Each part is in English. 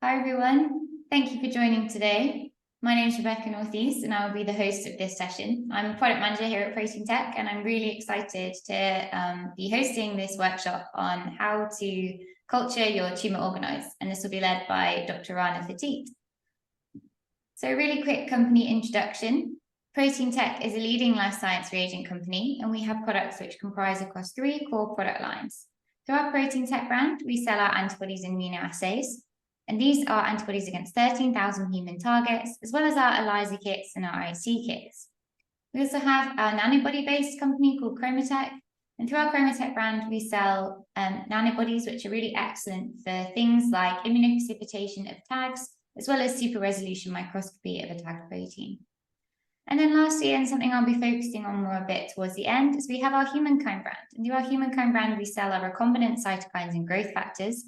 Hi everyone, thank you for joining today. My name is Rebecca Northeast and I will be the host of this session. I'm a product manager here at Proteintech and I'm really excited to be hosting this workshop on how to culture your tumour organoids, and this will be led by Dr. Rana Fetit. So a really quick company introduction. Proteintech is a leading life science reagent company and we have products which comprise across 3 core product lines. Through our Proteintech brand, we sell our antibodies and immunoassays. And these are antibodies against 13,000 human targets, as well as our ELISA kits and our IC kits. We also have our nanobody-based company called Chromatech. And through our Chromatech brand, we sell nanobodies, which are really excellent for things like immunoprecipitation of tags, as well as super resolution microscopy of a tagged protein. And then lastly, and something I'll be focusing on more a bit towards the end, is we have our Humankind brand. And through our Humankind brand, we sell our recombinant cytokines and growth factors.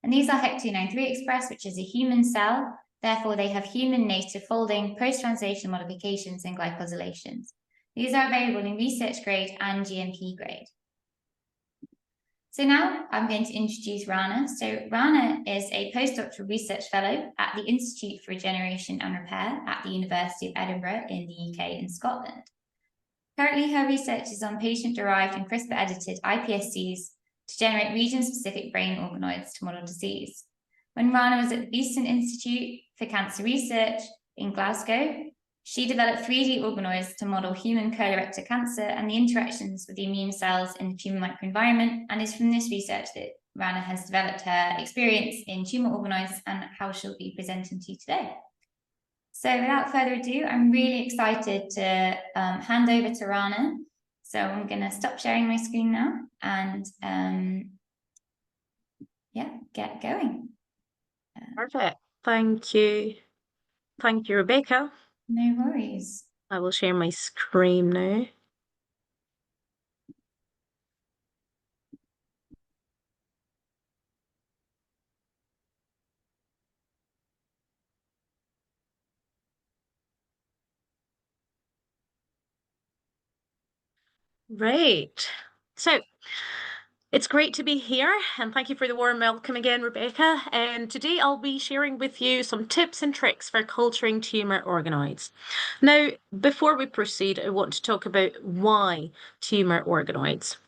And these are HEC293 express, which is a human cell. Therefore, they have human native folding, post-translational modifications, and glycosylations. These are available in research grade and GMP grade. So now I'm going to introduce Rana. So Rana is a Postdoctoral Research Fellow at the Institute for Regeneration and Repair at the University of Edinburgh in the UK and Scotland. Currently, her research is on patient-derived and CRISPR-edited iPSCs to generate region-specific brain organoids to model disease. When Rana was at the Beeston Institute for Cancer Research in Glasgow, she developed 3D organoids to model human colorectal cancer and the interactions with the immune cells in the tumor microenvironment, and it's from this research that Rana has developed her experience in tumor organoids and how she'll be presenting to you today. So without further ado, I'm really excited to hand over to Rana. So I'm going to stop sharing my screen now and get going. Perfect. Thank you. Thank you, Rebecca. No worries. I will share my screen now. Right. So it's great to be here, and thank you for the warm welcome again, Rebecca. And today I'll be sharing with you some tips and tricks for culturing tumour organoids. Now, before we proceed, I want to talk about why tumour organoids.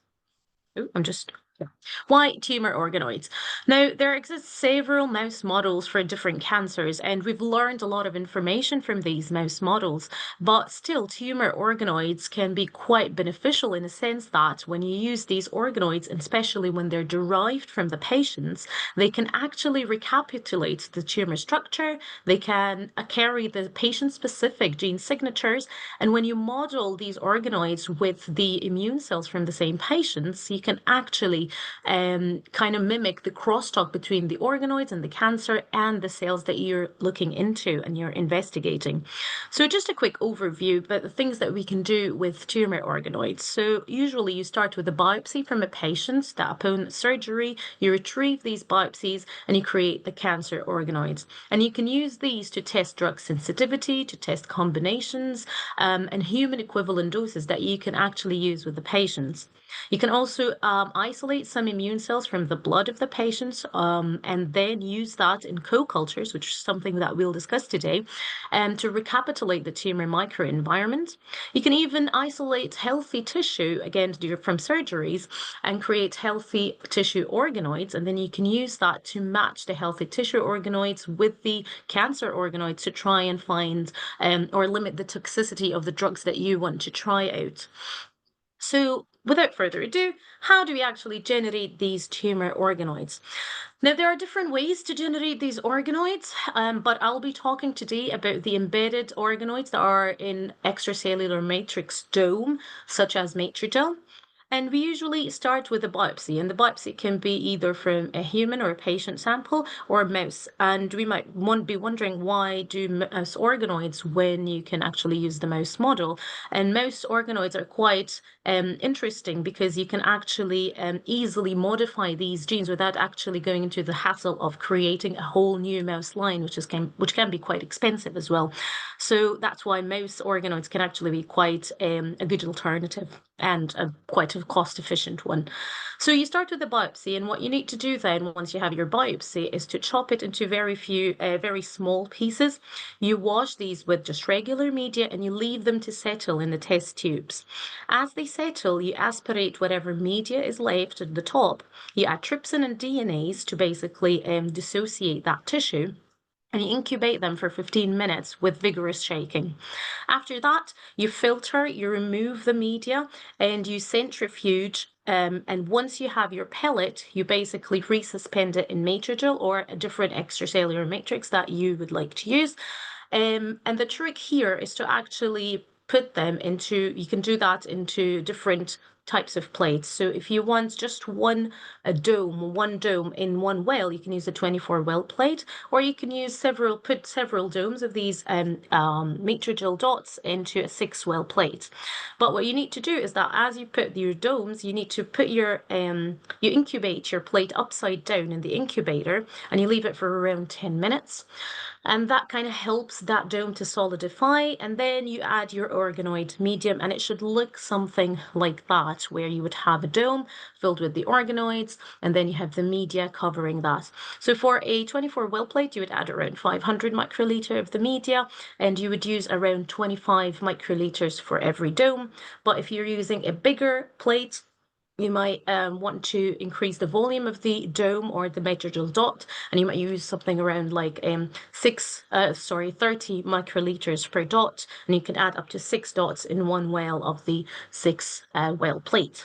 Why tumour organoids? Now, there exist several mouse models for different cancers, and we've learned a lot of information from these mouse models, but still tumour organoids can be quite beneficial in the sense that when you use these organoids, and especially when they're derived from the patients, they can actually recapitulate the tumour structure, they can carry the patient-specific gene signatures, and when you model these organoids with the immune cells from the same patients, you can actually kind of mimic the crosstalk between the organoids and the cancer and the cells that you're looking into and you're investigating. So just a quick overview about the things that we can do with tumour organoids. So usually you start with a biopsy from a patient that upon surgery, you retrieve these biopsies and you create the cancer organoids. And you can use these to test drug sensitivity, to test combinations, and human equivalent doses that you can actually use with the patients. You can also isolate some immune cells from the blood of the patients and then use that in co-cultures, which is something that we'll discuss today, to recapitulate the tumor microenvironment. You can even isolate healthy tissue, again, from surgeries, and create healthy tissue organoids, and then you can use that to match the healthy tissue organoids with the cancer organoids to try and find or limit the toxicity of the drugs that you want to try out. So without further ado, how do we actually generate these tumour organoids? Now, there are different ways to generate these organoids, but I'll be talking today about the embedded organoids that are in extracellular matrix dome, such as Matrigel. And we usually start with a biopsy, and the biopsy can be either from a human or a patient sample or a mouse. And we might be wondering, why do mouse organoids when you can actually use the mouse model? And mouse organoids are quite interesting because you can actually easily modify these genes without actually going into the hassle of creating a whole new mouse line, which can be quite expensive as well. So that's why mouse organoids can actually be quite a good alternative. and quite a cost-efficient one. So you start with the biopsy, and what you need to do then, once you have your biopsy, is to chop it into very small pieces. You wash these with just regular media, and you leave them to settle in the test tubes. As they settle, you aspirate whatever media is left at the top. You add trypsin and DNase to basically dissociate that tissue, and you incubate them for 15 minutes with vigorous shaking. After that, you filter, you remove the media, and you centrifuge. And once you have your pellet, you basically resuspend it in Matrigel or a different extracellular matrix that you would like to use. And the trick here is to actually put them into, you can do that into different types of plates. So if you want just one dome in one well, you can use a 24 well plate, or you can use put several domes of these Matrigel dots into a 6 well plate. But what you need to do is that as you put your domes, you need to put you incubate your plate upside down in the incubator, and you leave it for around 10 minutes. And that kind of helps that dome to solidify. And then you add your organoid medium, and it should look something like that, where you would have a dome filled with the organoids, and then you have the media covering that. So for a 24 well plate, you would add around 500 microliter of the media, and you would use around 25 microliters for every dome. But if you're using a bigger plate, you might want to increase the volume of the dome or the Matrigel dot, and you might use something around like 30 microliters per dot, and you can add up to 6 dots in one well of the 6 well plate.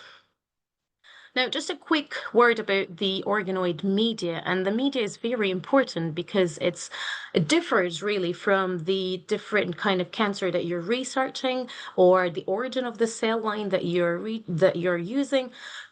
Now, just a quick word about the organoid media, and the media is very important because it differs really from the different kind of cancer that you're researching or the origin of the cell line that you're using.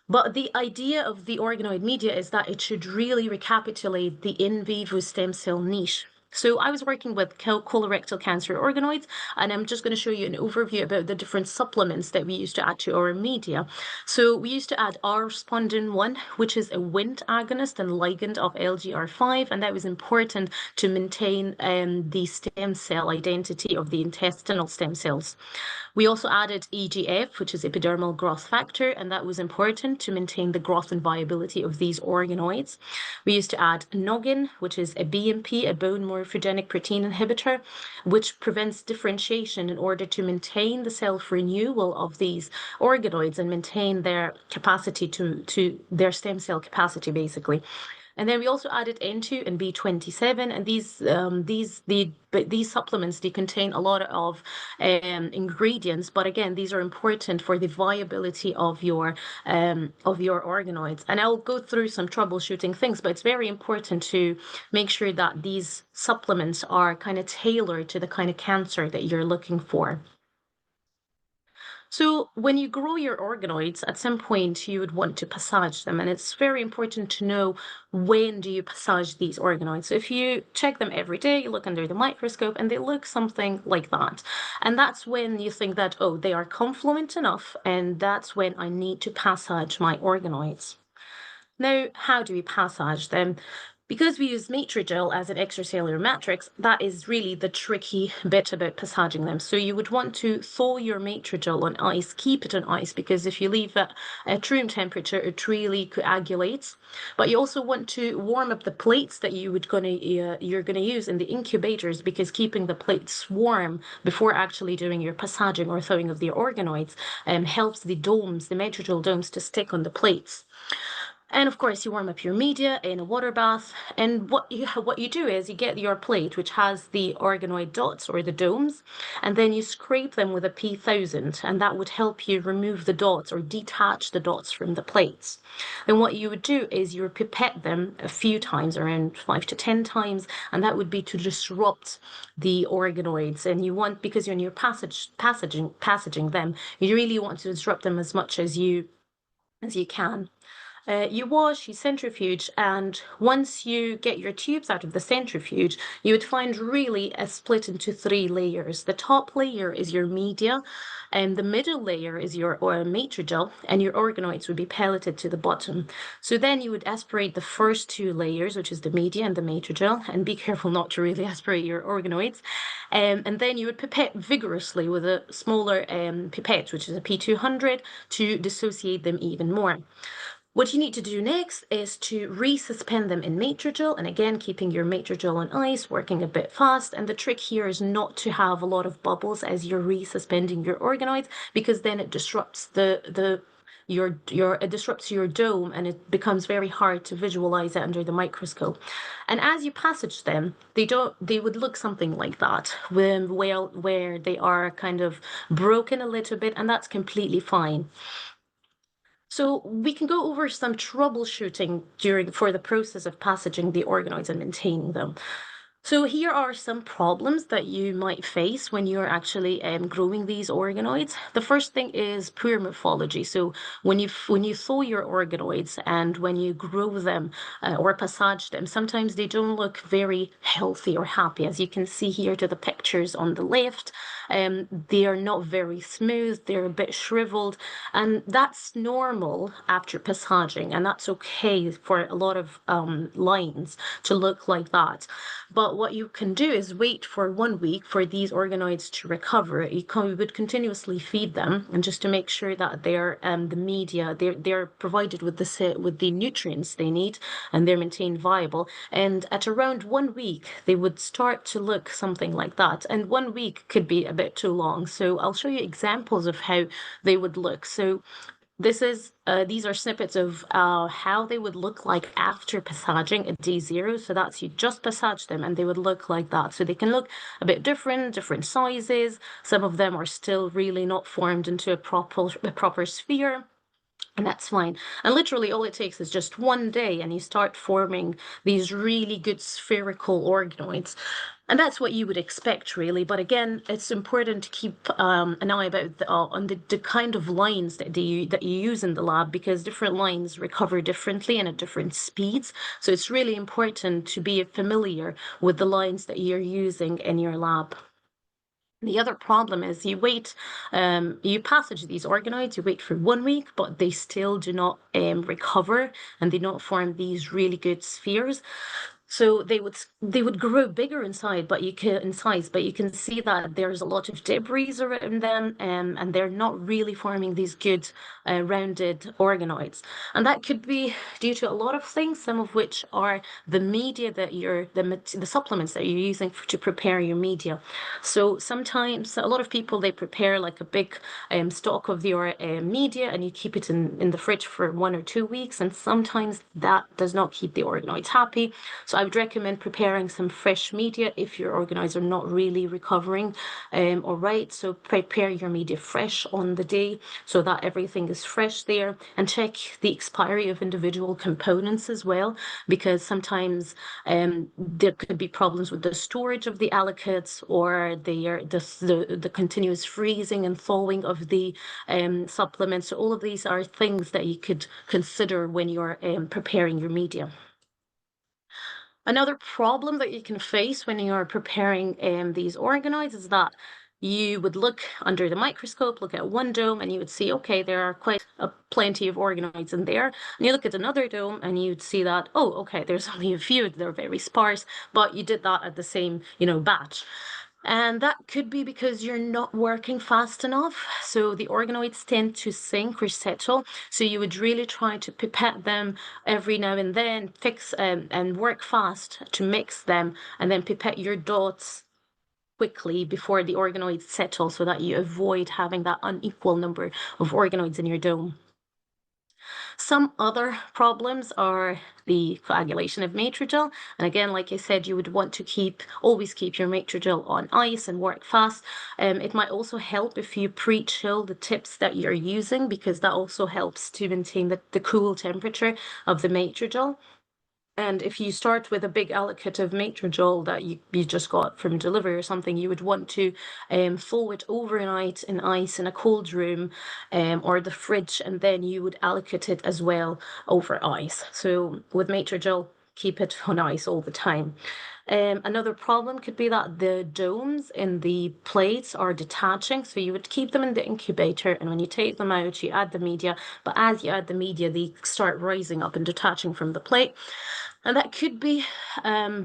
But the idea of the organoid media is that it should really recapitulate the in vivo stem cell niche. So I was working with colorectal cancer organoids, and I'm just going to show you an overview about the different supplements that we used to add to our media. So we used to add R-spondin-1, which is a Wnt agonist and ligand of LGR5, and that was important to maintain the stem cell identity of the intestinal stem cells. We also added EGF, which is epidermal growth factor, and that was important to maintain the growth and viability of these organoids. We used to add Noggin, which is a BMP, a bone morphogenic protein inhibitor, which prevents differentiation in order to maintain the self-renewal of these organoids and maintain their capacity to their stem cell capacity, basically. And then we also added N2 and B27, and these supplements, they contain a lot of ingredients, but again, these are important for the viability of your organoids. And I'll go through some troubleshooting things, but it's very important to make sure that these supplements are kind of tailored to the kind of cancer that you're looking for. So when you grow your organoids, at some point you would want to passage them, and it's very important to know when do you passage these organoids. So if you check them every day, you look under the microscope, and they look something like that. And that's when you think that, oh, they are confluent enough, and that's when I need to passage my organoids. Now, how do we passage them? Because we use Matrigel as an extracellular matrix, that is really the tricky bit about passaging them. So you would want to thaw your Matrigel on ice, keep it on ice, because if you leave it at room temperature, it really coagulates. But you also want to warm up the plates that you're gonna use in the incubators, because keeping the plates warm before actually doing your passaging or thawing of the organoids helps the domes, the Matrigel domes, to stick on the plates. And of course, you warm up your media in a water bath. And what you do is you get your plate, which has the organoid dots or the domes, and then you scrape them with a P1000, and that would help you remove the dots or detach the dots from the plates. Then what you would do is you would pipette them a few times, around 5 to 10 times, and that would be to disrupt the organoids. And you want, because when you're passaging them, you really want to disrupt them as much as you can. You wash, you centrifuge, and once you get your tubes out of the centrifuge, you would find really a split into 3 layers. The top layer is your media, and the middle layer is your matrigel, and your organoids would be pelleted to the bottom. So then you would aspirate the first 2 layers, which is the media and the matrigel, and be careful not to really aspirate your organoids. And then you would pipette vigorously with a smaller pipette, which is a P200, to dissociate them even more. What you need to do next is to resuspend them in matrigel, and again, keeping your matrigel on ice, working a bit fast. And the trick here is not to have a lot of bubbles as you're resuspending your organoids, because then it disrupts it disrupts your dome, and it becomes very hard to visualize it under the microscope. And as you passage them, they would look something like that, where they are kind of broken a little bit, and that's completely fine. So we can go over some troubleshooting for the process of passaging the organoids and maintaining them. So here are some problems that you might face when you're actually growing these organoids. The first thing is poor morphology. So when you thaw your organoids and when you grow them or passage them, sometimes they don't look very healthy or happy. As you can see here to the pictures on the left, they are not very smooth, they're a bit shriveled, and that's normal after passaging, and that's okay for a lot of lines to look like that. But what you can do is wait for 1 week for these organoids to recover. You would continuously feed them, and just to make sure that they're the media, they're provided with the nutrients they need, and they're maintained viable. And at around 1 week, they would start to look something like that. And 1 week could be a bit too long. So I'll show you examples of how they would look. So these are snippets of how they would look like after passaging at day 0. So that's, you just passage them and they would look like that. So they can look a bit different sizes. Some of them are still really not formed into a proper sphere. And that's fine. And literally all it takes is just 1 day and you start forming these really good spherical organoids. And that's what you would expect, really. But again, it's important to keep an eye about on the kind of lines that you use in the lab, because different lines recover differently and at different speeds. So it's really important to be familiar with the lines that you're using in your lab. The other problem is you passage these organoids, you wait for 1 week, but they still do not recover, and they don't form these really good spheres. So they would grow bigger inside, but you can see that there's a lot of debris around them, and they're not really forming these good rounded organoids. And that could be due to a lot of things, some of which are the media that the supplements that you're using to prepare your media. So sometimes a lot of people, they prepare like a big stock of your media, and you keep it in the fridge for 1 or 2 weeks, and sometimes that does not keep the organoids happy. So I would recommend preparing some fresh media if your organoids are not really recovering all right. So prepare your media fresh on the day so that everything is fresh there, and check the expiry of individual components as well, because sometimes there could be problems with the storage of the aliquots, or the continuous freezing and thawing of the supplements. So all of these are things that you could consider when you're preparing your media. Another problem that you can face when you're preparing these organoids is that you would look under the microscope, look at one dome, and you would see, okay, there are quite plenty of organoids in there. And you look at another dome and you'd see that, oh, okay, there's only a few, they're very sparse, but you did that at the same, batch. And that could be because you're not working fast enough. So the organoids tend to sink or settle. So you would really try to pipette them every now and then, fix and work fast to mix them, and then pipette your dots quickly before the organoids settle, so that you avoid having that unequal number of organoids in your dome. Some other problems are the coagulation of matrigel. And again, like I said, you would want to always keep your matrigel on ice and work fast. It might also help if you pre-chill the tips that you're using, because that also helps to maintain the cool temperature of the matrigel. And if you start with a big alicate of matrigel that you just got from delivery or something, you would want to thaw it overnight in ice in a cold room or the fridge, and then you would alicate it as well over ice. So with matrigel, keep it on ice all the time. Another problem could be that the domes in the plates are detaching, so you would keep them in the incubator, and when you take them out, you add the media, but as you add the media, they start rising up and detaching from the plate. And that could be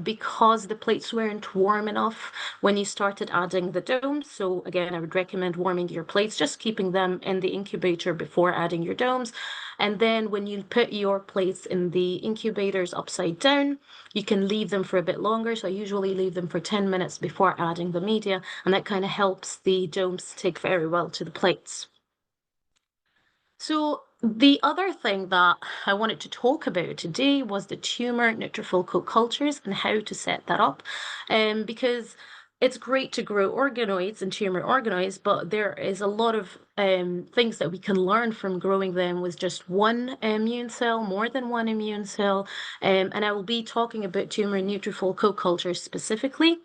because the plates weren't warm enough when you started adding the domes. So again, I would recommend warming your plates, just keeping them in the incubator before adding your domes. And then when you put your plates in the incubators upside down, you can leave them for a bit longer. So I usually leave them for 10 minutes before adding the media, and that kind of helps the domes stick very well to the plates. So the other thing that I wanted to talk about today was the tumour-neutrophil co-cultures and how to set that up, because it's great to grow organoids and tumour organoids, but there is a lot of things that we can learn from growing them with just one immune cell, more than one immune cell, and I will be talking about tumour-neutrophil co-cultures specifically.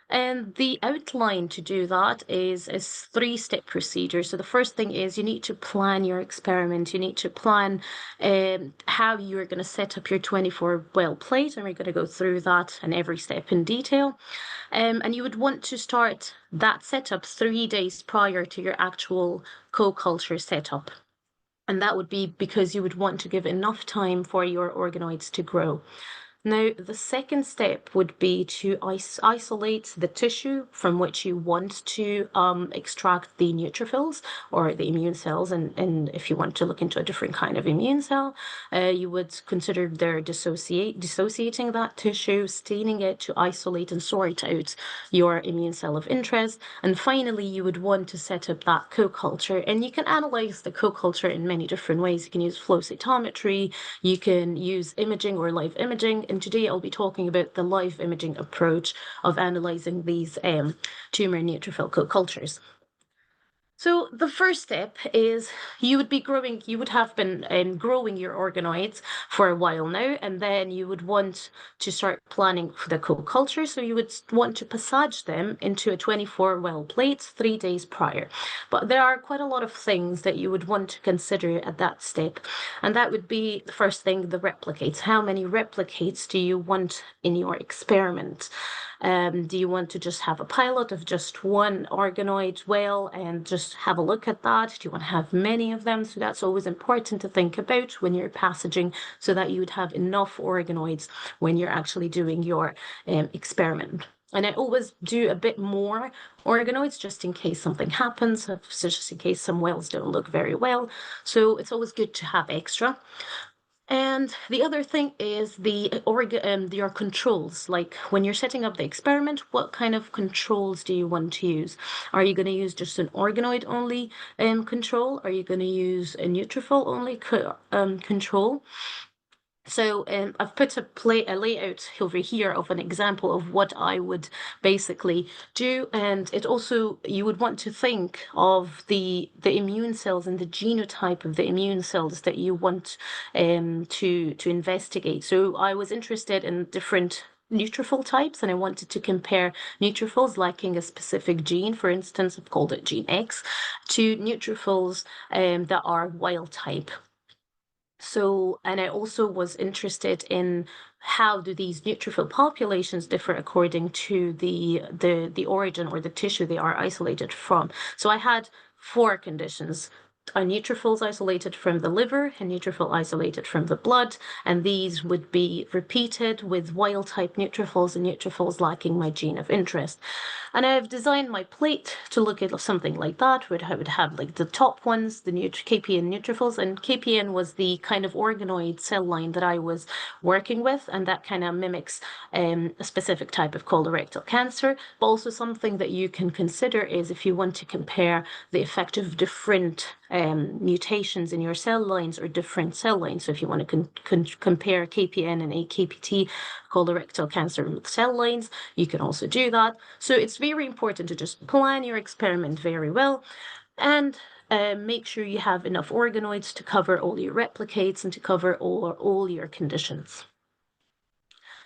And the outline to do that is a three-step procedure. So the first thing is you need to plan your experiment. You need to plan how you're going to set up your 24-well plate, and we're going to go through that and every step in detail. And you would want to start that setup 3 days prior to your actual co-culture setup. And that would be because you would want to give enough time for your organoids to grow. Now, the second step would be to isolate the tissue from which you want to extract the neutrophils or the immune cells. And if you want to look into a different kind of immune cell, you would consider dissociating that tissue, staining it to isolate and sort out your immune cell of interest. And finally, you would want to set up that co-culture. And you can analyze the co-culture in many different ways. You can use flow cytometry, you can use imaging or live imaging. And today I'll be talking about the live imaging approach of analyzing these tumour-neutrophil co-cultures. So the first step is you would have been growing your organoids for a while now, and then you would want to start planning for the co-culture. So you would want to passage them into a 24-well plate 3 days prior. But there are quite a lot of things that you would want to consider at that step. And that would be the first thing, the replicates. How many replicates do you want in your experiment? Do you want to just have a pilot of just one organoid well and just have a look at that? Do you want to have many of them? So that's always important to think about when you're passaging, so that you would have enough organoids when you're actually doing your experiment. And I always do a bit more organoids just in case something happens, just in case some wells don't look very well. So it's always good to have extra. And the other thing is your controls. Like when you're setting up the experiment, what kind of controls do you want to use? Are you going to use just an organoid only control? Are you going to use a neutrophil only control? So I've put a layout over here of an example of what I would basically do. And it also, you would want to think of the immune cells and the genotype of the immune cells that you want to investigate. So I was interested in different neutrophil types, and I wanted to compare neutrophils lacking a specific gene, for instance, I've called it gene X, to neutrophils that are wild type. So, and I also was interested in how do these neutrophil populations differ according to the origin or the tissue they are isolated from. So I had 4 conditions: neutrophils isolated from the liver, a neutrophil isolated from the blood, and these would be repeated with wild-type neutrophils and neutrophils lacking my gene of interest. And I've designed my plate to look at something like that, where I would have like the top ones, the KPN neutrophils, and KPN was the kind of organoid cell line that I was working with, and that kind of mimics a specific type of colorectal cancer. But also something that you can consider is if you want to compare the effect of different mutations in your cell lines or different cell lines. So if you want to compare KPN and AKPT colorectal cancer cell lines, you can also do that. So it's very important to just plan your experiment very well and make sure you have enough organoids to cover all your replicates and to cover all your conditions.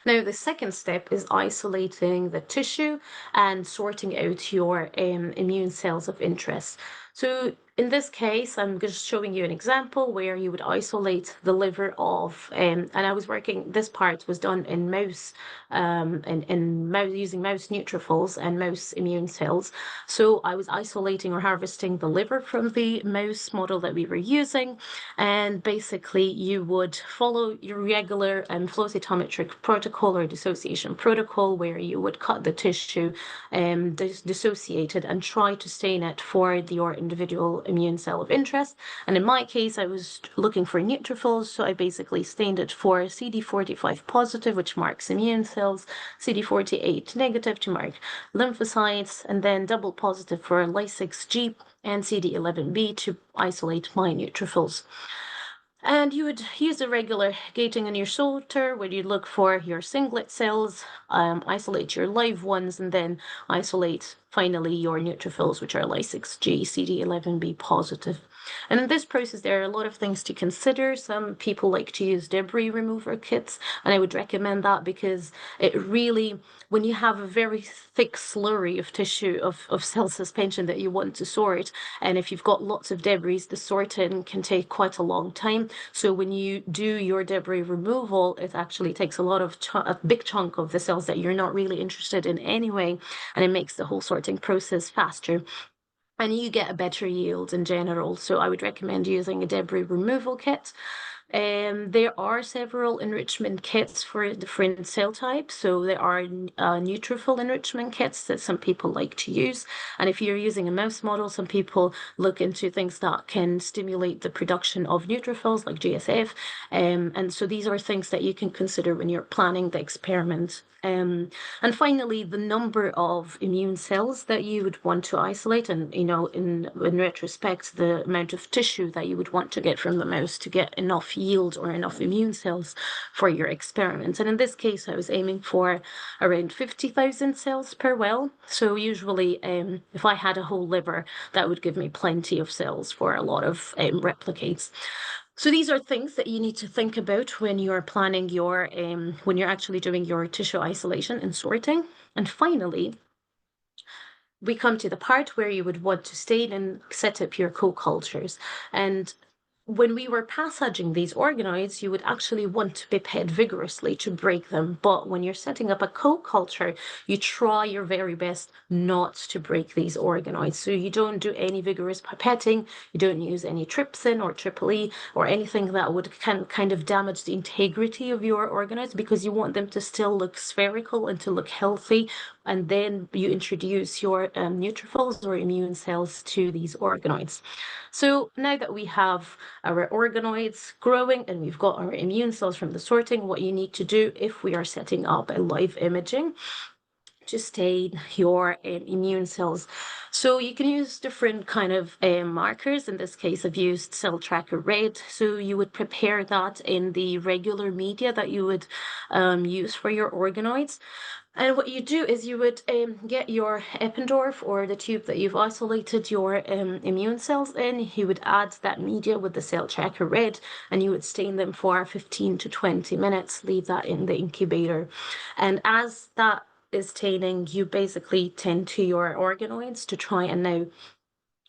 Now, the second step is isolating the tissue and sorting out your immune cells of interest. So in this case, I'm just showing you an example where you would isolate the liver of, and I was working, this part was done in mouse, in mouse, using mouse neutrophils and mouse immune cells. So I was isolating or harvesting the liver from the mouse model that we were using. And basically you would follow your regular flow cytometric protocol or dissociation protocol, where you would cut the tissue dissociated and try to stain it for your individual immune cell of interest. And in my case, I was looking for neutrophils, so I basically stained it for CD45 positive, which marks immune cells, CD48 negative to mark lymphocytes, and then double positive for Ly6G and CD11B to isolate my neutrophils. And you would use a regular gating in your sorter where you look for your singlet cells, isolate your live ones, and then isolate finally your neutrophils, which are Ly6G, CD11B positive. And in this process, there are a lot of things to consider. Some people like to use debris remover kits, and I would recommend that because it really, when you have a very thick slurry of tissue of cell suspension that you want to sort, and if you've got lots of debris, the sorting can take quite a long time. So when you do your debris removal, it actually takes a lot of a big chunk of the cells that you're not really interested in anyway, and it makes the whole sorting process faster. And you get a better yield in general. So I would recommend using a debris removal kit. There are several enrichment kits for different cell types. So there are neutrophil enrichment kits that some people like to use. And if you're using a mouse model, some people look into things that can stimulate the production of neutrophils like GSF. And so these are things that you can consider when you're planning the experiment. And finally, the number of immune cells that you would want to isolate, and in retrospect, the amount of tissue that you would want to get from the mouse to get enough yield or enough immune cells for your experiment. And in this case, I was aiming for around 50,000 cells per well. So usually, if I had a whole liver, that would give me plenty of cells for a lot of replicates. So these are things that you need to think about when you're planning your, when you're actually doing your tissue isolation and sorting. And finally, we come to the part where you would want to stain and set up your co-cultures. And when we were passaging these organoids, you would actually want to pipette vigorously to break them. But when you're setting up a co-culture, you try your very best not to break these organoids. So you don't do any vigorous pipetting, you don't use any trypsin or triple E or anything that would kind of damage the integrity of your organoids, because you want them to still look spherical and to look healthy. And then you introduce your neutrophils or immune cells to these organoids. So now that we have our organoids growing and we've got our immune cells from the sorting, what you need to do if we are setting up a live imaging to stain your immune cells. So you can use different kind of markers. In this case, I've used Cell Tracker Red. So you would prepare that in the regular media that you would use for your organoids. And what you do is you would get your Eppendorf or the tube that you've isolated your immune cells in. You would add that media with the Cell Tracker Red, and you would stain them for 15 to 20 minutes, leave that in the incubator. And as that is staining, you basically tend to your organoids to try and now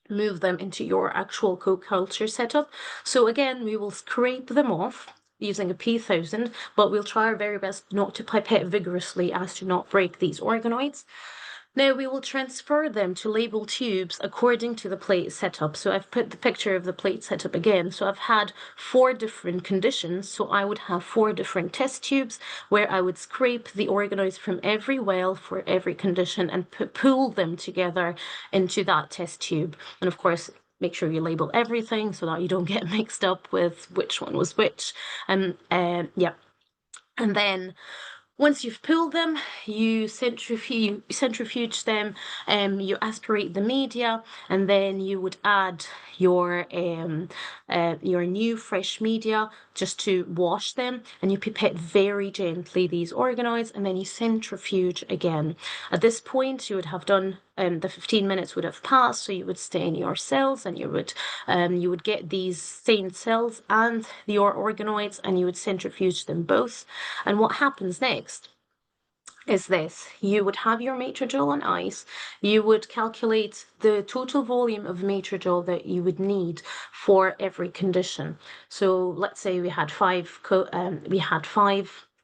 move them into your actual co-culture setup. So again, we will scrape them off using a P1000, but we'll try our very best not to pipette vigorously as to not break these organoids. Now we will transfer them to label tubes according to the plate setup. So I've put the picture of the plate setup again. So I've had 4 different conditions. So I would have 4 different test tubes where I would scrape the organoids from every well for every condition and pool them together into that test tube. And of course, make sure you label everything so that you don't get mixed up with which one was which. Yeah. And then once you've pooled them, you centrifuge them, you aspirate the media, and then you would add your new fresh media just to wash them, and you pipette very gently these organoids, and then you centrifuge again. At this point, you would have done the 15 minutes would have passed, so you would stain your cells, and you would get these stained cells and your organoids, and you would centrifuge them both. And what happens next is this: you would have your matrigel on ice, you would calculate the total volume of matrigel that you would need for every condition. So let's say we had five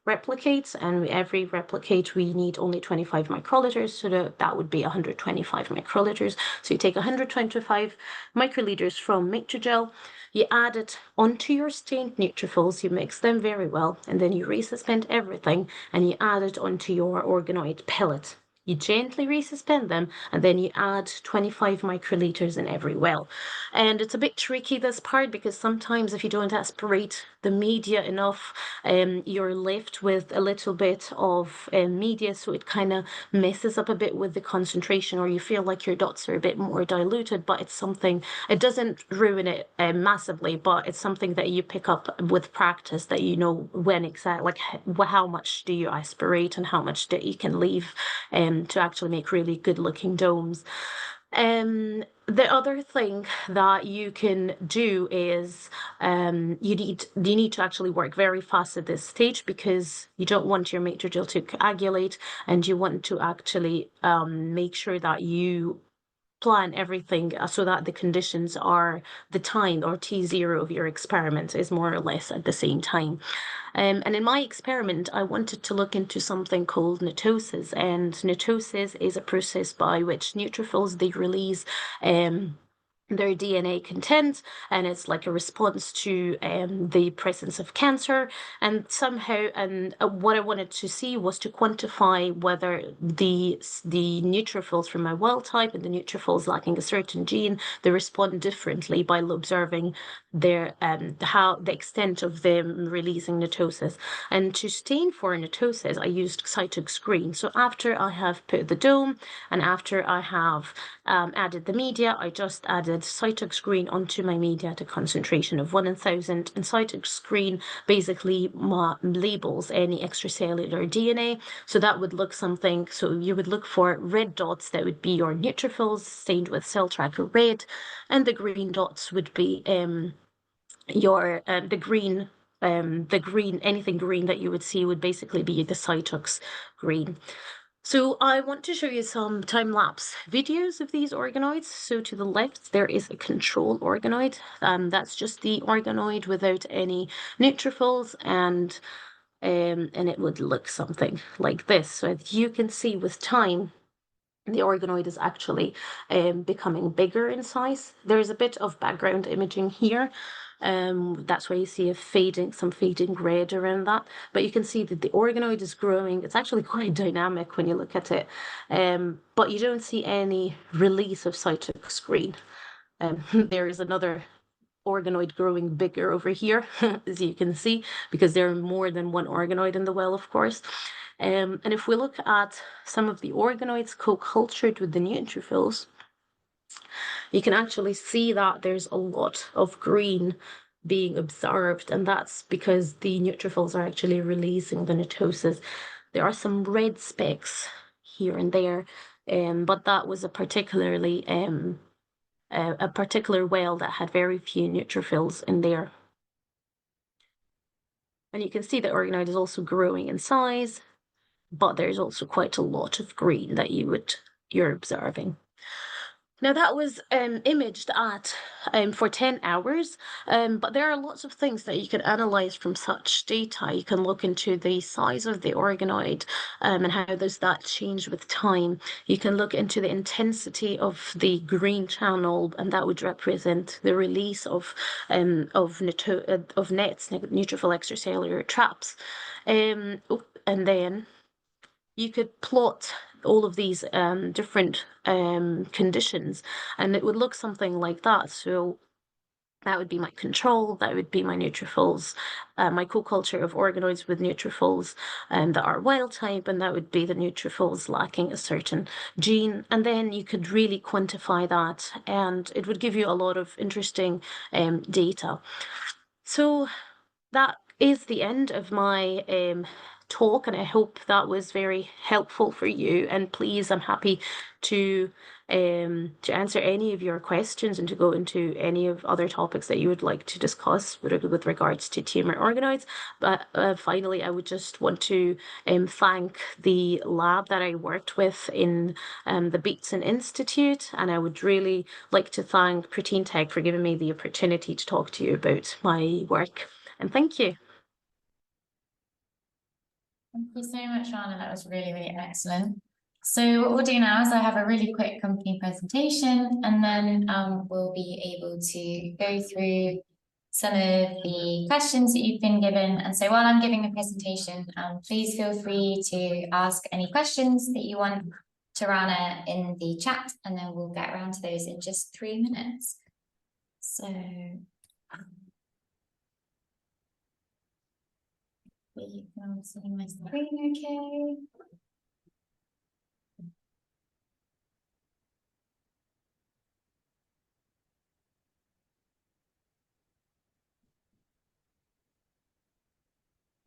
replicates, and every replicate we need only 25 microliters, so that would be 125 microliters. So you take 125 microliters from matrigel, you add it onto your stained neutrophils, you mix them very well, and then you resuspend everything, and you add it onto your organoid pellet. You gently resuspend them, and then you add 25 microliters in every well. And it's a bit tricky, this part, because sometimes if you don't aspirate the media enough, you're left with a little bit of media, so it kind of messes up a bit with the concentration, or you feel like your dots are a bit more diluted. But it's something, it doesn't ruin it massively, but it's something that you pick up with practice, that you know when exactly, like how much do you aspirate and how much that you can leave to actually make really good looking domes. The other thing that you can do is you need to actually work very fast at this stage, because you don't want your matrigel to coagulate, and you want to actually make sure that you plan everything so that the conditions are the time, or T0 of your experiment, is more or less at the same time. And in my experiment, I wanted to look into something called netosis, and netosis is a process by which neutrophils, they release their DNA content, and it's like a response to the presence of cancer. And somehow, what I wanted to see was to quantify whether the neutrophils from my wild type and the neutrophils lacking a certain gene, they respond differently by observing their how the extent of them releasing netosis. And to stain for netosis, I used cytoscreen. So after I have put the dome, and after I have added the media, I just added cytoscreen onto my media at a concentration of 1 in 1,000, and cytoscreen basically labels any extracellular DNA. So that would look something, so you would look for red dots, that would be your neutrophils stained with cell tracker red, and the green dots would be your anything green that you would see would basically be the cytox green. So I want to show you some time-lapse videos of these organoids. So to the left, there is a control organoid. That's just the organoid without any neutrophils, and it would look something like this. So as you can see, with time, the organoid is actually becoming bigger in size. There's a bit of background imaging here. That's why you see some fading red around that. But you can see that the organoid is growing. It's actually quite dynamic when you look at it. But you don't see any release of cytoscreen. There is another organoid growing bigger over here, as you can see, because there are more than one organoid in the well, of course. And if we look at some of the organoids co-cultured with the neutrophils, you can actually see that there's a lot of green being observed, and that's because the neutrophils are actually releasing the netosis. There are some red specks here and there, but that was a particular well that had very few neutrophils in there. And you can see the organoid is also growing in size, but there's also quite a lot of green that you're observing. Now that was imaged at for 10 hours, but there are lots of things that you can analyze from such data. You can look into the size of the organoid and how does that change with time. You can look into the intensity of the green channel, and that would represent the release of nets, neutrophil extracellular traps. And then you could plot all of these different conditions, and it would look something like that. So that would be my control, that would be my neutrophils, my co-culture of organoids with neutrophils that are wild type, and that would be the neutrophils lacking a certain gene. And then you could really quantify that, and it would give you a lot of interesting data. So that is the end of my talk, and I hope that was very helpful for you. And please, I'm happy to answer any of your questions and to go into any of other topics that you would like to discuss with regards to tumour organoids. But finally, I would just want to thank the lab that I worked with in the Beatson Institute, and I would really like to thank Proteintech for giving me the opportunity to talk to you about my work. And thank you. Thank you so much, Rana. That was really, really excellent. So what we'll do now is I have a really quick company presentation, and then we'll be able to go through some of the questions that you've been given. And so while I'm giving the presentation, please feel free to ask any questions that you want to Rana in the chat, and then we'll get around to those in just 3 minutes. So you can see my screen okay.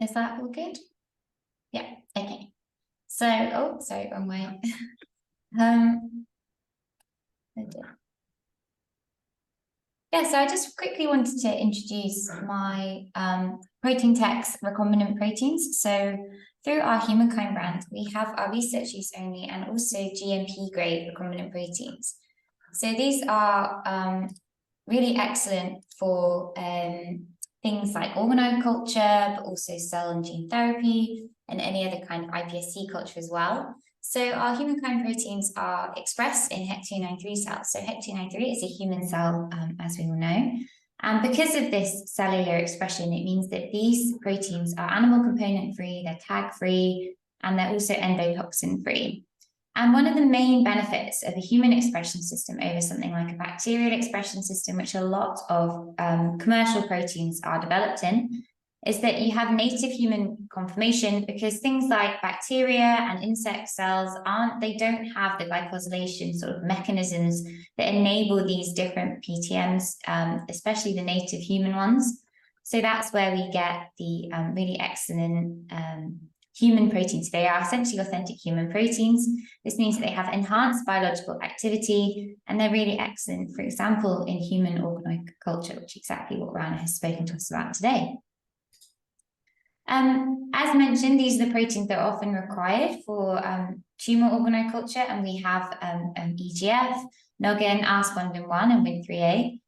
Is that all good? Yeah, okay. So, oh, sorry, wrong way. Yeah, so I just quickly wanted to introduce my Proteintech's recombinant proteins. So through our Humankind brand, we have our research use only and also GMP grade recombinant proteins. So these are really excellent for things like organoid culture, but also cell and gene therapy, and any other kind of iPSC culture as well. So our humankind proteins are expressed in HEC293 cells. So HEC293 is a human cell, as we all know. And because of this cellular expression, it means that these proteins are animal component free, they're tag free, and they're also endotoxin free. And one of the main benefits of a human expression system over something like a bacterial expression system, which a lot of commercial proteins are developed in, is that you have native human conformation, because things like bacteria and insect cells they don't have the glycosylation sort of mechanisms that enable these different PTMs, especially the native human ones. So that's where we get the really excellent human proteins. They are essentially authentic human proteins. This means that they have enhanced biological activity, and they're really excellent, for example, in human organoid culture, which is exactly what Rana has spoken to us about today. As mentioned, these are the proteins that are often required for tumour organoid culture, and we have EGF, Noggin, ARS1 and Wnt3a.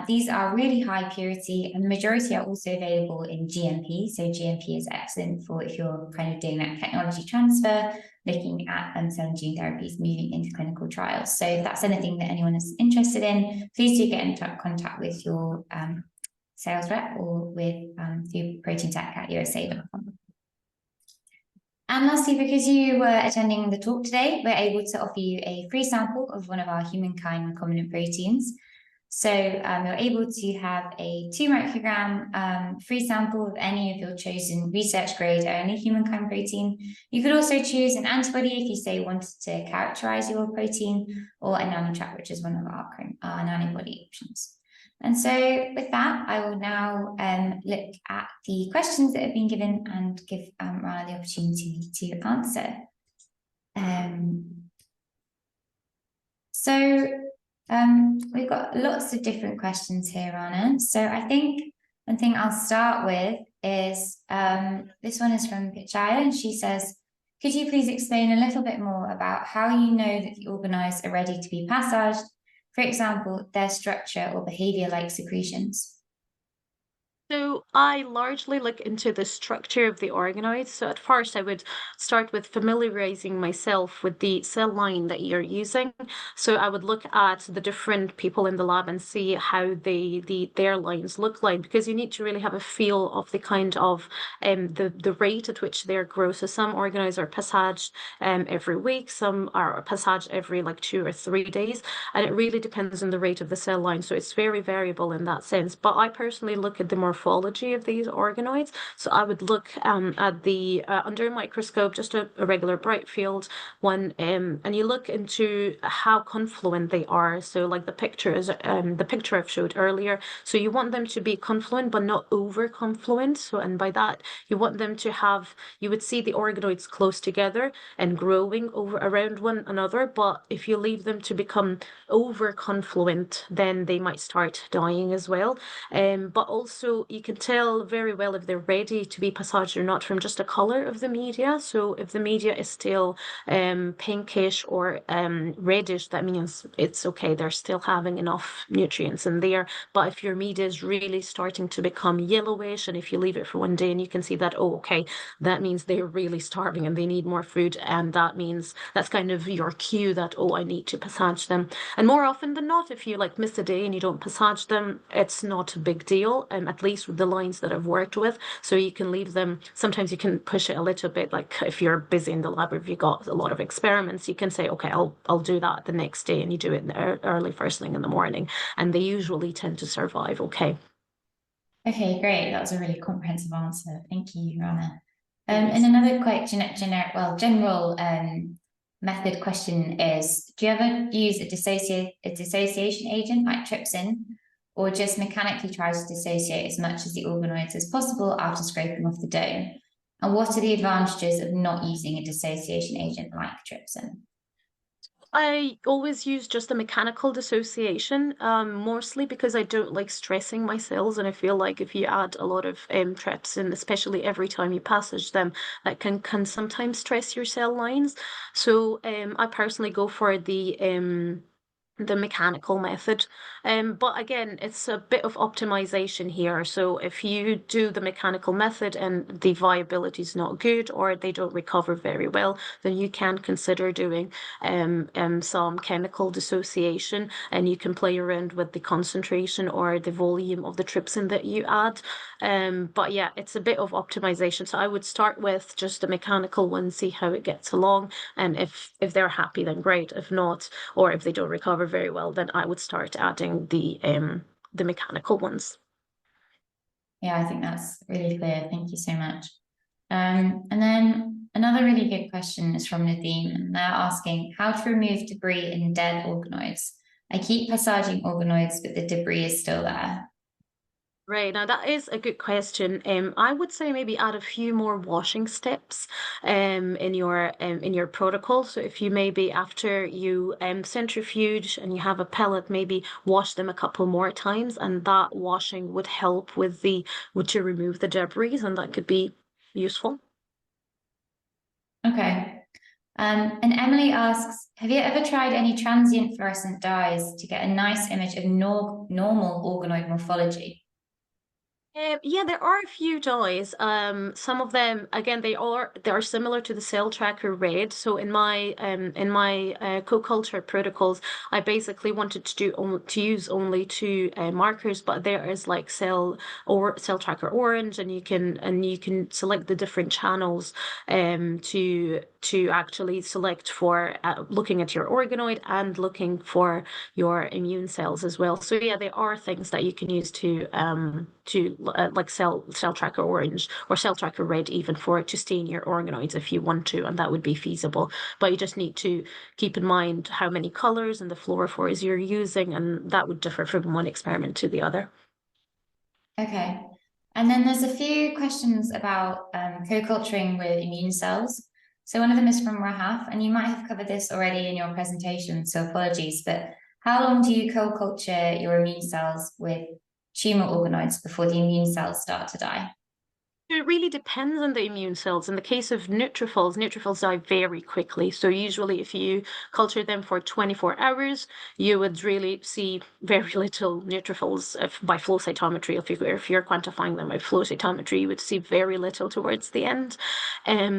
These are really high purity, and the majority are also available in GMP. So GMP is excellent for if you're kind of doing that technology transfer, looking at cell and gene therapies moving into clinical trials. So if that's anything that anyone is interested in, please do get in contact with your sales rep or with through Proteintech@usa.com. And lastly, because you were attending the talk today, we're able to offer you a free sample of one of our humankind recombinant proteins. So you're able to have a 2 microgram free sample of any of your chosen research grade only humankind protein. You could also choose an antibody if you say you wanted to characterize your protein, or a nanotrap, which is one of our nanobody options. And so with that, I will now look at the questions that have been given and give Rana the opportunity to answer. We've got lots of different questions here, Rana. So I think one thing I'll start with is, this one is from Pichaya, and she says, could you please explain a little bit more about how you know that the organoids are ready to be passaged? For example, their structure or behavior like secretions. So I largely look into the structure of the organoids. So at first I would start with familiarizing myself with the cell line that you're using. So I would look at the different people in the lab and see how their lines look like, because you need to really have a feel of the kind of the rate at which they're grown. So some organoids are passaged every week, some are passaged every like 2 or 3 days, and it really depends on the rate of the cell line. So it's very variable in that sense. But I personally look at the morphology morphology of these organoids. So I would look at the under a microscope, just a regular bright field one, and you look into how confluent they are. So like the pictures, the picture I've showed earlier. So you want them to be confluent, but not over confluent. So, and by that, you want them to have, you would see the organoids close together and growing over around one another. But if you leave them to become over confluent, then they might start dying as well. But also you can tell very well if they're ready to be passaged or not from just the color of the media. So if the media is still pinkish or reddish, that means it's okay, they're still having enough nutrients in there. But if your media is really starting to become yellowish, and if you leave it for one day and you can see that, oh, okay, that means they're really starving and they need more food, and that means that's kind of your cue that, oh, I need to passage them. And more often than not, if you like miss a day and you don't passage them, it's not a big deal, at least with the lines that I've worked with. So you can leave them, sometimes you can push it a little bit, like if you're busy in the lab, or if you got a lot of experiments, you can say, okay, I'll do that the next day, and you do it in the early first thing in the morning, and they usually tend to survive okay. Okay, great. That was a really comprehensive answer. Thank you, Rana. Yes. And another quite general method question is, do you ever use a dissociation agent like trypsin, or just mechanically try to dissociate as much of the organoids as possible after scraping off the dome? And what are the advantages of not using a dissociation agent like trypsin? I always use just a mechanical dissociation, mostly because I don't like stressing my cells, and I feel like if you add a lot of trypsin, especially every time you passage them, that can sometimes stress your cell lines. So I personally go for the mechanical method. But again, it's a bit of optimization here. So if you do the mechanical method and the viability is not good, or they don't recover very well, then you can consider doing some chemical dissociation, and you can play around with the concentration or the volume of the trypsin that you add. But yeah, it's a bit of optimization. So I would start with just a mechanical one, see how it gets along, and if they're happy, then great. If not, or if they don't recover very well, then I would start adding the mechanical ones. Yeah, I think that's really clear. Thank you so much. And then another really good question is from Nadeem, and they're asking how to remove debris in dead organoids. I keep passaging organoids, but the debris is still there. Right, now that is a good question. I would say maybe add a few more washing steps in your protocol. So if you maybe after you centrifuge and you have a pellet, maybe wash them a couple more times, and that washing would help with to remove the debris, and that could be useful. Okay. And Emily asks, have you ever tried any transient fluorescent dyes to get a nice image of normal organoid morphology? Yeah, there are a few dyes. Some of them, again, they are similar to the cell tracker red. So in my co-culture protocols, I basically wanted to use only two markers, but there is like cell tracker orange, and you can select the different channels to actually select for looking at your organoid and looking for your immune cells as well. So yeah, there are things that you can use to like cell tracker orange or cell tracker red, even, for it to stain your organoids if you want to, and that would be feasible. But you just need to keep in mind how many colors and the fluorophores you're using, and that would differ from one experiment to the other. Okay. And then there's a few questions about co-culturing with immune cells. So one of them is from Rahaf, and you might have covered this already in your presentation, so apologies, but how long do you co-culture your immune cells with tumor organoids before the immune cells start to die? It really depends on the immune cells. In the case of neutrophils die very quickly. So usually if you culture them for 24 hours, you would really see very little neutrophils by flow cytometry. If you're quantifying them by flow cytometry, you would see very little towards the end.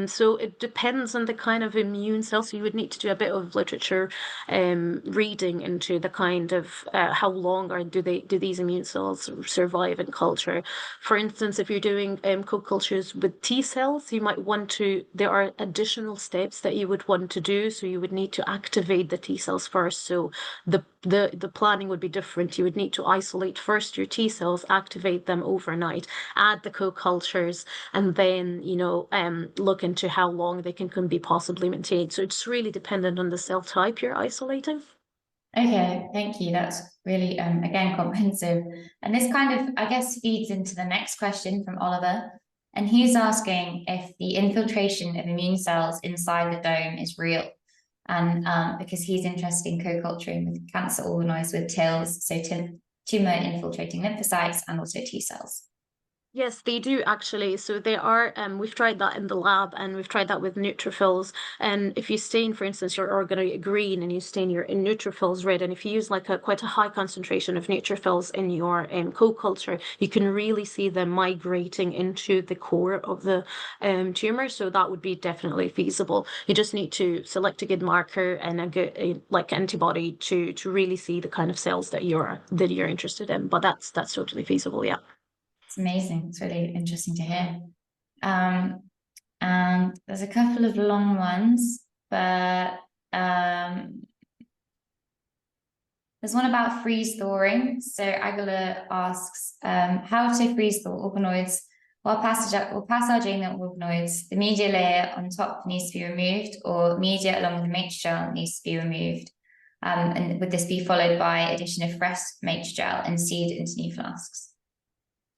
So it depends on the kind of immune cell. So you would need to do a bit of literature reading into the kind of how long do these immune cells survive in culture. For instance, if you're doing co-cultures with T cells, you might want to, there are additional steps that you would want to do. So you would need to activate the T cells first. So the planning would be different. You would need to isolate first your T cells, activate them overnight, add the co-cultures, and then, look into how long they can be possibly maintained. So it's really dependent on the cell type you're isolating. Okay, thank you. That's really, again, comprehensive. And this kind of, I guess, feeds into the next question from Oliver. And he's asking if the infiltration of immune cells inside the dome is real. And because he's interested in co-culturing with cancer organoids with TILs, so tumor infiltrating lymphocytes and also T cells. Yes, they do actually. So they are, we've tried that in the lab and we've tried that with neutrophils. And if you stain, for instance, your organoid green and you stain your neutrophils red, and if you use like quite a high concentration of neutrophils in your co-culture, you can really see them migrating into the core of the tumor. So that would be definitely feasible. You just need to select a good marker and a good like antibody to really see the kind of cells that you're interested in. But that's totally feasible, yeah. It's amazing. It's really interesting to hear. And there's a couple of long ones, but there's one about freeze thawing. So Agala asks how to freeze thaw organoids while passaging the organoids. The media layer on top needs to be removed, or media along with the matrix gel needs to be removed. And would this be followed by addition of fresh matrix gel and seed into new flasks?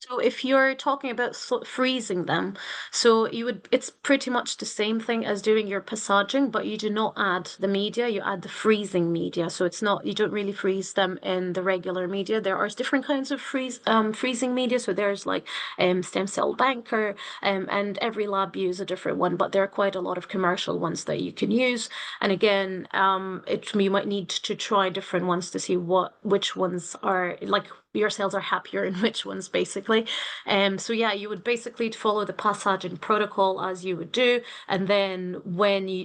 So if you're talking about freezing them, so it's pretty much the same thing as doing your passaging, but you do not add the media, you add the freezing media. So it's not, you don't really freeze them in the regular media. There are different kinds of freezing media. So there's like stem cell banker, and every lab uses a different one, but there are quite a lot of commercial ones that you can use. And again, you might need to try different ones to see which ones are like your cells are happier in which ones, basically. So yeah, you would basically follow the passaging protocol as you would do, and then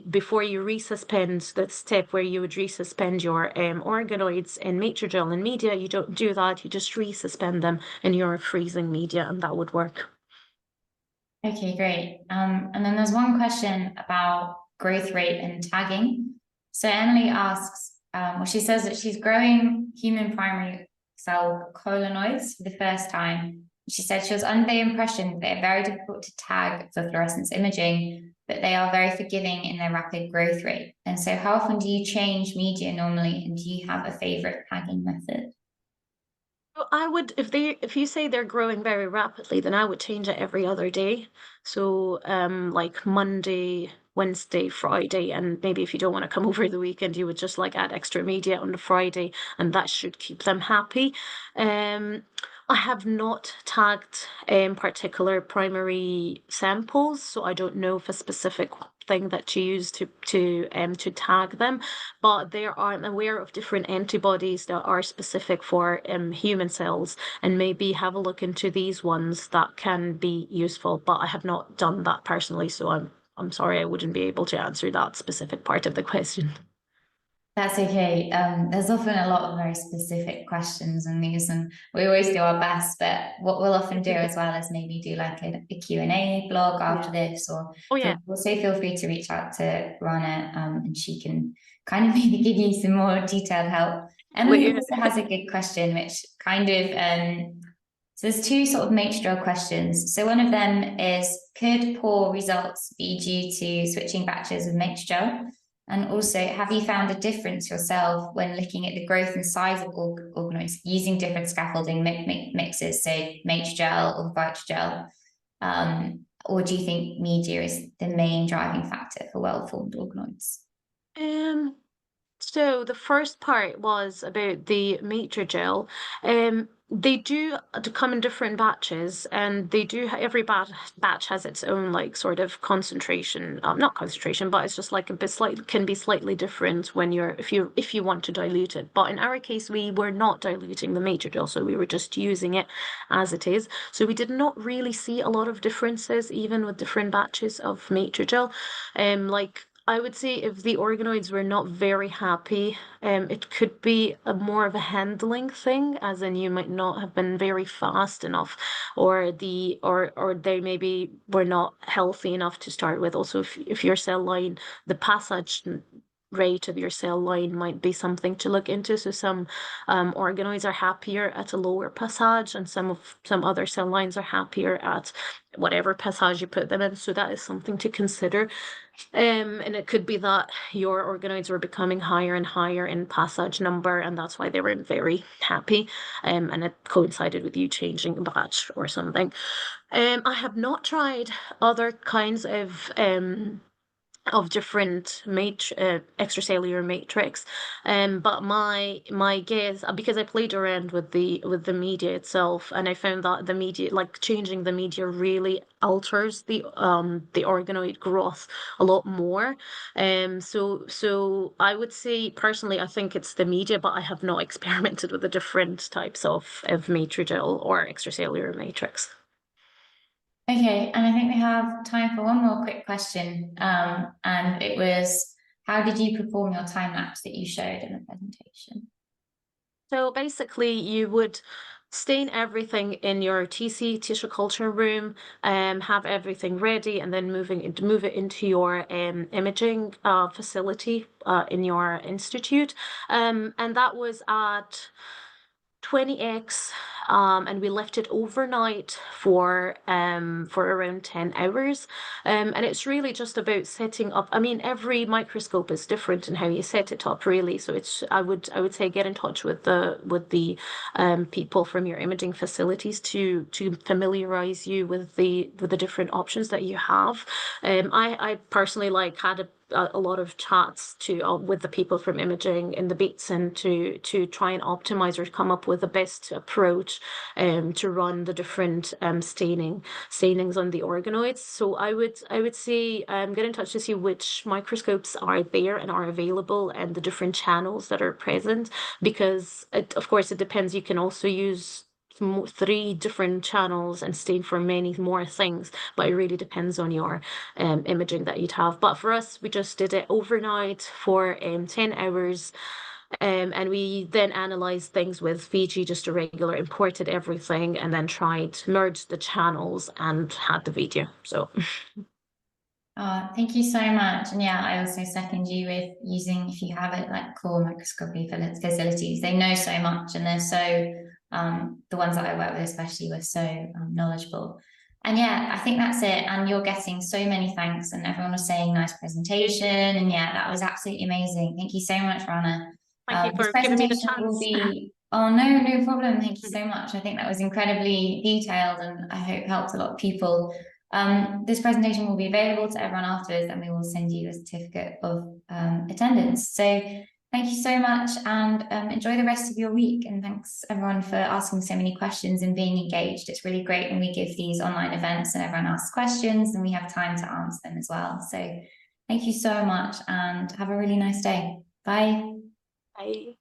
before you resuspend, that step where you would resuspend your organoids in matrigel and media, you don't do that. You just resuspend them in your freezing media, and that would work. Okay, great. And then there's one question about growth rate and tagging. So Emily asks, she says that she's growing human primary cell collonoids for the first time. She said she was under the impression they're very difficult to tag for fluorescence imaging, but they are very forgiving in their rapid growth rate. And so how often do you change media normally? And do you have a favorite tagging method? I would, if you say they're growing very rapidly, then I would change it every other day. So, like Monday, Wednesday, Friday, and maybe if you don't want to come over the weekend, you would just like add extra media on the Friday, and that should keep them happy. I have not tagged particular primary samples, so I don't know if a specific thing that you use to tag them, but I'm aware of different antibodies that are specific for human cells, and maybe have a look into these ones that can be useful. But I have not done that personally, so I'm sorry, I wouldn't be able to answer that specific part of the question. That's okay. There's often a lot of very specific questions in these, and we always do our best. But what we'll often do as well is maybe do like a Q&A blog after this, or Oh yeah. also feel free to reach out to Rana, and she can kind of maybe give you some more detailed help. Emily also has a good question, which kind of so there's two sort of matrix questions. So one of them is, could poor results be due to switching batches of matrix? And also, have you found a difference yourself when looking at the growth and size of organoids using different scaffolding mixes, say matrigel or vitrogel? Or do you think media is the main driving factor for well-formed organoids? So the first part was about the matrigel. They do come in different batches, and they do every batch has its own like sort of concentration. Not concentration, but it's just like a bit can be slightly different when if you want to dilute it. But in our case, we were not diluting the matrigel, so we were just using it as it is. So we did not really see a lot of differences even with different batches of matrigel. Like I would say if the organoids were not very happy, it could be more of a handling thing, as in you might not have been very fast enough, or they maybe were not healthy enough to start with. Also, if your cell line, the passage rate of your cell line might be something to look into. So some organoids are happier at a lower passage, and some other cell lines are happier at whatever passage you put them in. So that is something to consider. And it could be that your organoids were becoming higher and higher in passage number, and that's why they weren't very happy. And it coincided with you changing the batch or something. I have not tried other kinds of different extracellular matrix, but my guess, because I played around with the media itself, and I found that the media, like changing the media, really alters the organoid growth a lot more. So I would say personally, I think it's the media, but I have not experimented with the different types of matrigel or extracellular matrix. Okay, and I think we have time for one more quick question. And it was, how did you perform your time lapse that you showed in the presentation? So basically, you would stain everything in your TC tissue culture room, have everything ready, and then move it into your imaging facility in your institute. And that was at 20x, and we left it overnight for around 10 hours. And it's really just about setting up. I mean, every microscope is different in how you set it up, really. So I would say get in touch with the people from your imaging facilities to familiarize you with the different options that you have. I personally had a lot of chats with the people from imaging in the beats, and to try and optimize or come up with the best approach to run the different stainings on the organoids. So I would say get in touch to see which microscopes are there and are available, and the different channels that are present, because of course it depends. You can also use 3 different channels and stain for many more things, but it really depends on your imaging that you'd have. But for us, we just did it overnight for 10 hours, and we then analyzed things with Fiji, just a regular, imported everything, and then tried merged the channels and had the video. So Thank you so much. And yeah, I also second you with using, if you have it, like core microscopy facilities. They know so much, and they're so, the ones that I work with especially were so knowledgeable. And yeah, I think that's it. And you're getting so many thanks, and everyone was saying nice presentation. And yeah, that was absolutely amazing. Thank you so much, Rana. thank you This for giving me the presentation will chance. be, oh no, no problem. Thank you so much. I think that was incredibly detailed, and I hope helped a lot of people. This presentation will be available to everyone afterwards, and we will send you a certificate of attendance. So thank you so much, and enjoy the rest of your week. And thanks everyone for asking so many questions and being engaged. It's really great when we give these online events and everyone asks questions and we have time to answer them as well. So thank you so much, and have a really nice day. Bye. Bye.